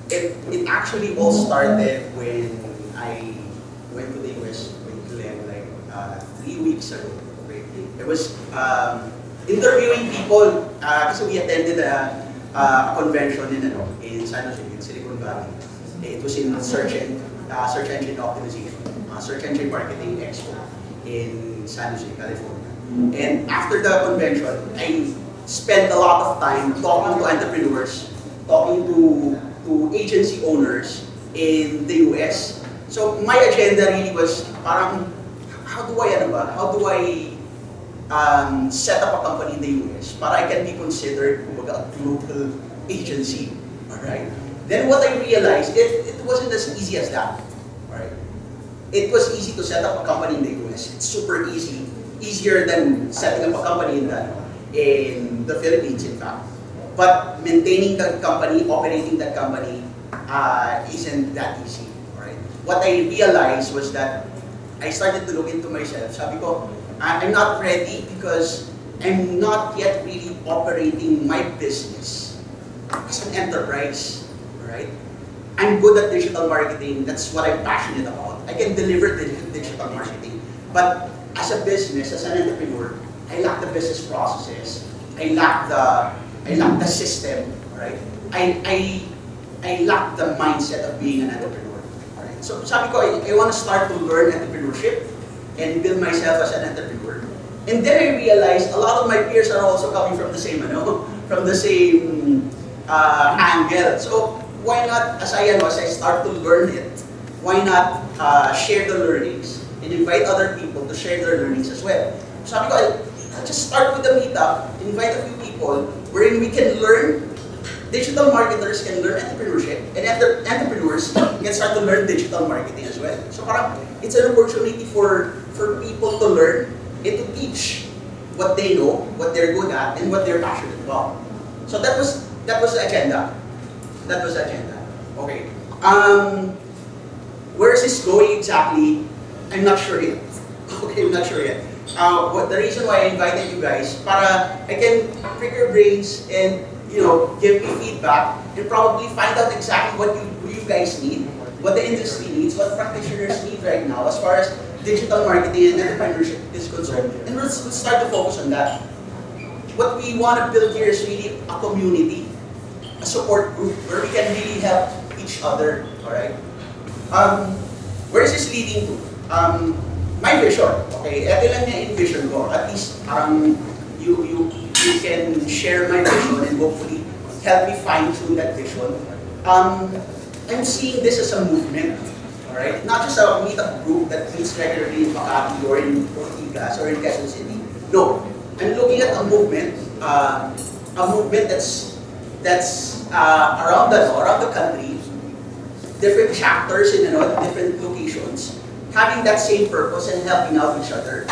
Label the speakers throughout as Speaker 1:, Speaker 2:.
Speaker 1: it actually all started when I went to the US with Glenn like 3 weeks ago. Okay? I was interviewing people kasi we attended a convention in San Jose, in Silicon Valley. It was in search engine optimization, search engine marketing expo in San Jose, California. And after the convention, I spent a lot of time talking to entrepreneurs, talking to agency owners in the US. So my agenda really was parang how do I set up a company in the US para I can be considered a global agency. Alright? Then what I realized, it wasn't as easy as that. Alright? It was easy to set up a company in the US. It's super easy. Easier than setting up a company in the Philippines, in fact. But maintaining that company, operating that company, isn't that easy. Alright? What I realized was that I started to look into myself. Sabi ko, I'm not ready because I'm not yet really operating my business as an enterprise. Right? I'm good at digital marketing. That's what I'm passionate about. I can deliver digital marketing. But as a business, as an entrepreneur, I lack the business processes. I lack the system. Right? I lack the mindset of being an entrepreneur. Right? So sabi ko, I want to start to learn entrepreneurship and build myself as an entrepreneur. And then I realized a lot of my peers are also coming from the same angle. So why not, as I start to learn it, why not share the learnings and invite other people to share their learnings as well? So sabi ko, I'll just start with the meetup, invite a few people wherein we can learn. Digital marketers can learn entrepreneurship, and entrepreneurs can start to learn digital marketing as well. So parang it's an opportunity for people to learn and to teach what they know, what they're good at, and what they're passionate about. So that was the agenda. That was the agenda. Okay. Where is this going exactly? I'm not sure yet. Okay, I'm not sure yet. But the reason why I invited you guys, para I can pick your brains and give me feedback and probably find out exactly what you guys need, what the industry needs, what practitioners need right now as far as digital marketing and entrepreneurship is concerned. And let's start to focus on that. What we want to build here is really a community, a support group where we can really help each other. Alright? Where is this leading to? My vision. Okay, ito lang yung vision ko. At least you can share my vision and hopefully help me fine-tune that vision. I'm seeing this as a movement, alright? Not just a meetup group that meets regularly in Makati or in Ortigas or in Quezon City. No, I'm looking at a movement that's around the country, different chapters in different locations, having that same purpose and helping out each other.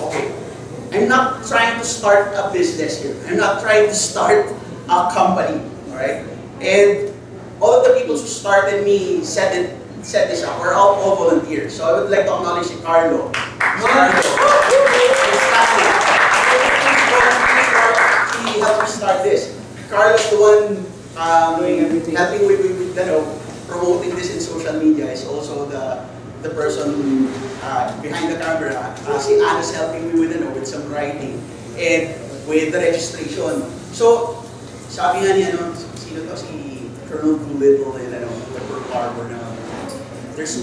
Speaker 1: Okay. I'm not trying to start a business here. I'm not trying to start a company, alright? And all of the people who started me set this up. We're all volunteers. So I would like to acknowledge Carlo. He helped me start this. Carlo's the one doing everything, helping with promoting this in social media. Is also the person behind the camera. Si Anna's helping me with some writing and with the registration. So, sabi nga niya, sino to? Si Colonel Doolittle and the Pearl Harbor na there's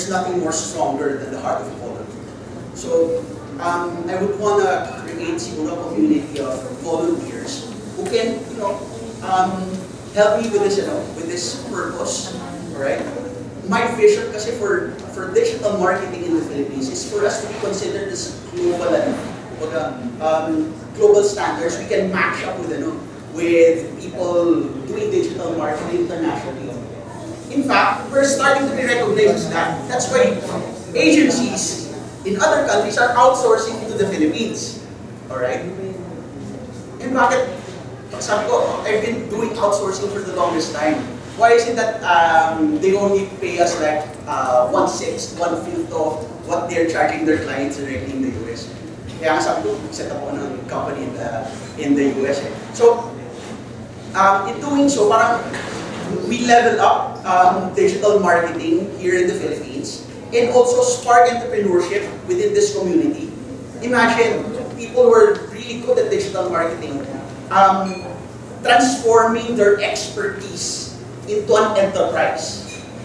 Speaker 1: nothing more stronger than the heart of a volunteer. So, I would want to create siguro a community of volunteers who can, help me with this purpose, alright? My vision kasi for digital marketing in the Philippines is for us to be considered as global standards. We can match up with people doing digital marketing internationally. In fact, we're starting to be recognized as that. That's why agencies in other countries are outsourcing to the Philippines. Alright? And bakit? Sabi ko, I've been doing outsourcing for the longest time. Why is it that they only pay us like 1/6, 1/5 of what they're charging their clients directly in the US? Kaya nga sabi ko, set up ako ng company in the US. So, In doing so, parang we level up digital marketing here in the Philippines and also spark entrepreneurship within this community. Imagine, people who are really good at digital marketing transforming their expertise into an enterprise.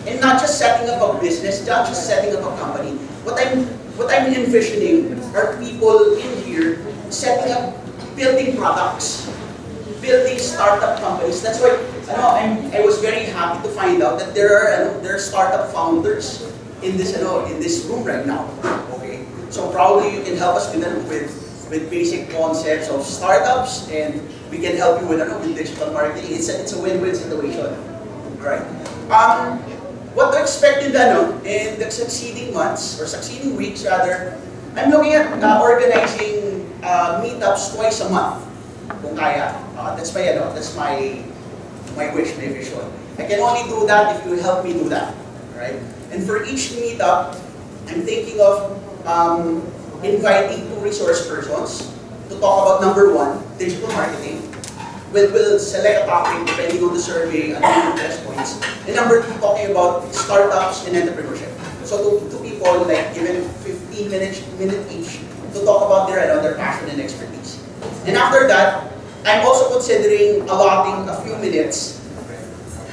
Speaker 1: And not just setting up a business, not just setting up a company. What I'm envisioning are people in here setting up, building products, building startup companies. That's why I was very happy to find out that there are startup founders in this room right now. Okay, so probably you can help us with basic concepts of startups, and we can help you with digital marketing. It's a win-win situation. All right. What to expect in the succeeding months or succeeding weeks rather? I'm looking at organizing meetups twice a month. Kung kaya. That's my wish, my vision. I can only do that if you help me do that. Right? And for each meetup, I'm thinking of inviting 2 resource persons to talk about number 1, digital marketing. We'll select a topic depending on the survey and the interest points. And number 2, talking about startups and entrepreneurship. So two people like given 15 minutes each to talk about their passion and expertise. And after that, I'm also considering allotting a few minutes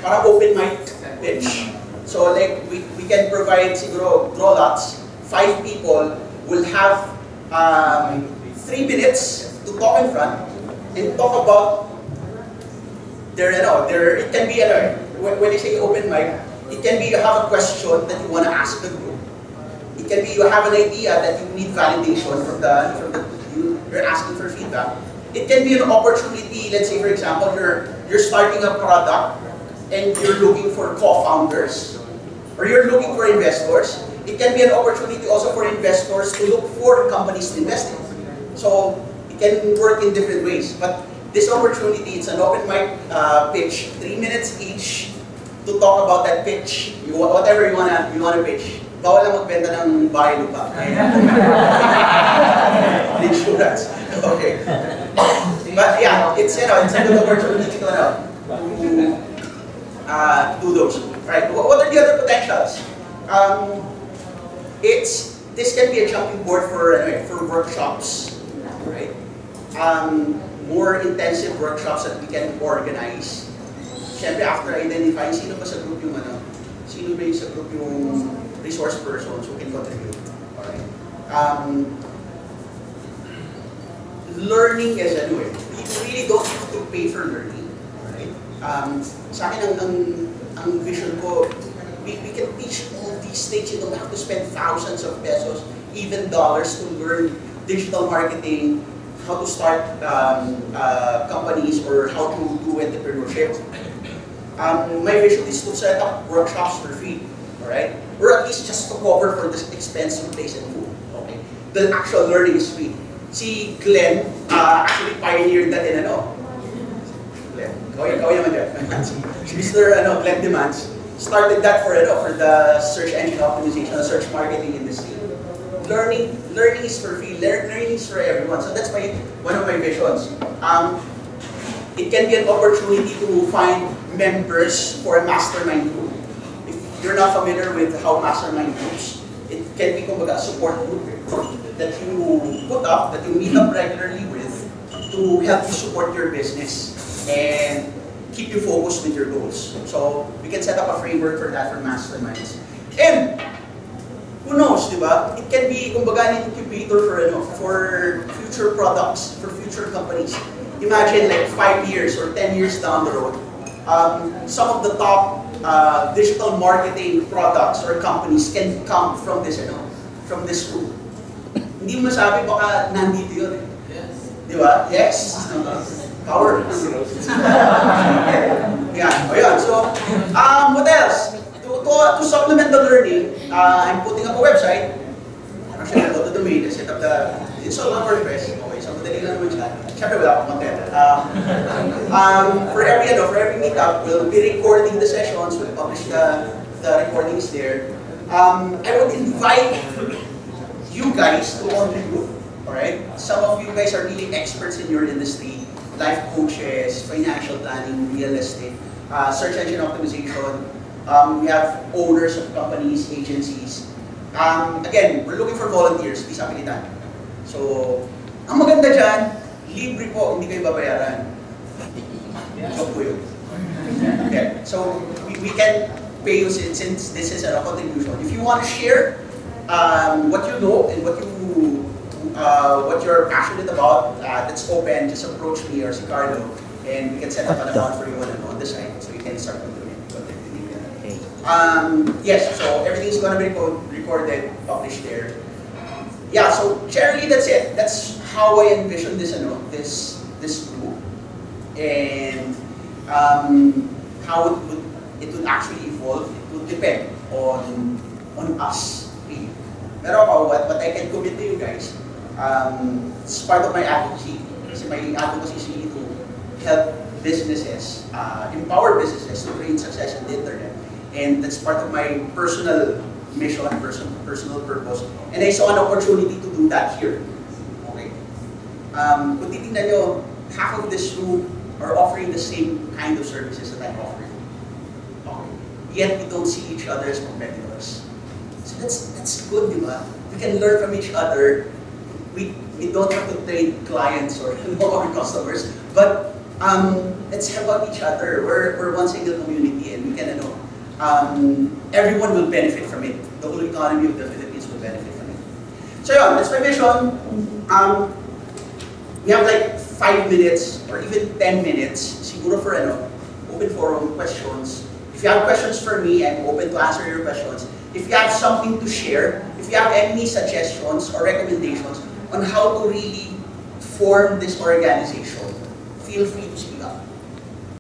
Speaker 1: para open mic pitch. So like we can provide siguro draw lots. 5 people will have 3 minutes to talk in front and talk about it can be when I say open mic, it can be you have a question that you want to ask the group. It can be you have an idea that you need validation from you're asking for feedback. It can be an opportunity. Let's say, for example, you're starting a product and you're looking for co-founders or you're looking for investors. It can be an opportunity also for investors to look for companies to invest in. So it can work in different ways. But this opportunity, it's an open mic pitch, 3 minutes each to talk about that pitch. Whatever you wanna pitch. Bawal lang magbenta ng bahay lupa. Insurance. Okay. But yeah, it's a good opportunity to do those. Right. What are the other potentials? This can be a jumping board for workshops, right? More intensive workshops that we can organize. Siyempre, after identifying sino ba sa group yung resource persons who can contribute. Alright. Learning is we really don't have to pay for learning. Right? Sa akin ang vision ko, we can teach all these things. You don't have to spend thousands of pesos, even dollars to learn digital marketing, how to start companies, or how to do entrepreneurship. My vision is to set up workshops for free, alright? Or at least just to cover for this expensive place and food, okay? The actual learning is free. Si Glenn actually pioneered that in Glenn, kaway naman dyan. Si Mr. Glenn Demands started that for the search engine optimization, search marketing industry. Learning is for free. Learning is for everyone. So that's one of my visions. It can be an opportunity to find members for a mastermind group. If you're not familiar with how mastermind groups, it can be a support group that you put up, that you meet up regularly with to help you support your business and keep you focused with your goals. So we can set up a framework for that for masterminds. And who knows, diba? It can be, an incubator for future products, for future companies. Imagine like 5 years or 10 years down the road, some of the top digital marketing products or companies can come from this, from this group. Hindi mo masabi baka nandito yun. Yes. Diba? Yes. Power. Yeah. Ayan. So, what else? To supplement the learning, I'm putting up a website. Actually, I got the domain. I set up it's all on WordPress. Okay, so madali lang naman siya. Siyempre, wala akong content. For every meetup, we'll be recording the sessions. We'll publish the recordings there. I would invite you guys to contribute. Alright? Some of you guys are really experts in your industry. life coaches, financial planning, real estate, search engine optimization. We have owners of companies, agencies. Again, we're looking for volunteers, disabilitan. So, ang maganda dyan, libre po, hindi kayo babayaran. Joke po yun. Okay, so we can pay you since this is a contribution. If you want to share what you know and what you're passionate about, that's open. Just approach me or si Carlo, and we can set up an account for you on the site, so you can start contributing. Yes, so everything's gonna be recorded, published there. Yeah, so generally that's it. That's how I envision this, this group, and how it would actually evolve. It would depend on us, really. Pero what I can commit to you guys, it's part of my advocacy. Kasi my advocacy is really to help businesses, empower businesses to create success in the internet. And that's part of my personal mission, personal purpose. And I saw an opportunity to do that here. Okay. Kung titignan nyo, half of this room are offering the same kind of services that I'm offering. Okay. Yet we don't see each other as competitors. So that's good, di ba? We can learn from each other. We don't have to trade clients or our customers, but let's help out each other. We're one single community, and we can everyone will benefit from it. The whole economy of the Philippines will benefit from it. So yeah, that's my vision. We have like 5 minutes or even 10 minutes, siguro for open forum questions. If you have questions for me, I'm open to answer your questions. If you have something to share, if you have any suggestions or recommendations on how to really form this organization, feel free to speak.